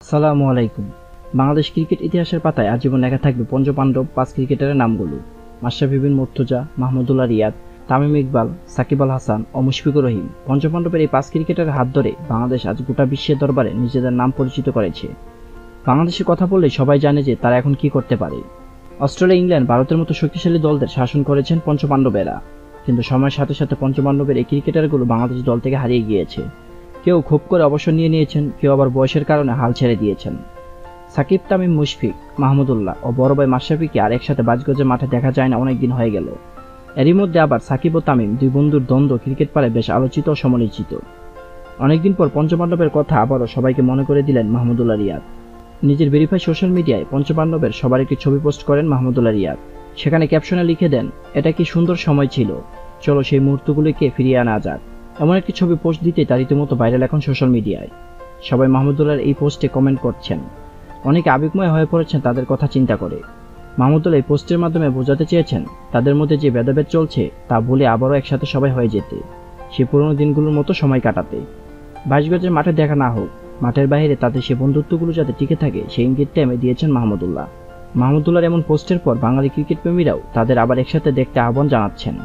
আসসালামু আলাইকুম। বাংলাদেশ ক্রিকেট ইতিহাসের পাতায় আজীবন লেখা থাকবে পঞ্চপাণ্ডব 5 ক্রিকেটারের নামগুলো। মাশরাফি বিন মুর্তজা, মাহমুদুল্লাহ রিয়াদ, তামিম ইকবাল, সাকিব আল হাসান ও মুশফিকুর রহিম। পঞ্চপাণ্ডবের এই 5 ক্রিকেটারের হাত ধরে বাংলাদেশ আজ গোটা বিশ্বের দরবারে নিজেদের নাম পরিচিত করেছে। বাংলাদেশের কথা বললেই সবাই জানে যে তারা এখন কি করতে পারে। অস্ট্রেলিয়া, ইংল্যান্ড, ভারতের মতো শক্তিশালী দলদের শাসন করেছেন পঞ্চপাণ্ডবেরা, কিন্তু সময়ের সাথে সাথে পঞ্চপাণ্ডবের এই ক্রিকেটারগুলো বাংলাদেশ দল থেকে হারিয়ে গিয়েছে। কেউ খুব করে অবসর নিয়েছেন, কেউ আবার বয়সের কারণে হাল ছেড়ে দিয়েছেন। সাকিব, তামিম, মুশফিক, মাহমুদুল্লাহ ও বড় ভাই মাশরাফিকে আর একসাথে বাজগজের মাঠে দেখা যায় না অনেকদিন হয়ে গেল। এরই মধ্যে আবার সাকিব ও তামিম দুই বন্ধুর দ্বন্দ্ব ক্রিকেট পাড়ায় বেশ আলোচিত ও সমালোচিত। অনেকদিন পর পঞ্চপাণ্ডবের কথা আবারও সবাইকে মনে করে দিলেন মাহমুদুল্লাহ রিয়াদ। নিজের ভেরিফাই সোশ্যাল মিডিয়ায় পঞ্চপাণ্ডবের সবার একটি ছবি পোস্ট করেন মাহমুদুল্লাহ রিয়াদ। সেখানে ক্যাপশনে লিখে দেন, এটা কি সুন্দর সময় ছিল, চলো সেই মুহূর্তগুলিকে ফিরিয়ে আনা যাক। এমন একটি ছবি পোস্ট দিতে তার রীতিমতো ভাইরাল এখন সোশ্যাল মিডিয়ায়। সবাই মাহমুদুল্লাহর এই পোস্টে কমেন্ট করছেন, অনেকে আবেগময় হয়ে পড়েছেন তাদের কথা চিন্তা করে। মাহমুদুল্লাহ এই পোস্টের মাধ্যমে বোঝাতে চেয়েছেন তাদের মধ্যে যে ভেদাভেদ চলছে তা ভুলে আবারও একসাথে সবাই হয়ে যেতে, সে পুরনো দিনগুলোর মতো সময় কাটাতে। 22 গজের মাঠে দেখা না হোক, মাঠের বাইরে তাদের সে বন্ধুত্বগুলো যাতে টিকে থাকে সেই ইঙ্গিতটা এমে দিয়েছেন মাহমুদুল্লাহর এমন পোস্টের পর বাঙালি ক্রিকেট প্রেমীরাও তাদের আবার একসাথে দেখতে আহ্বান জানাচ্ছেন।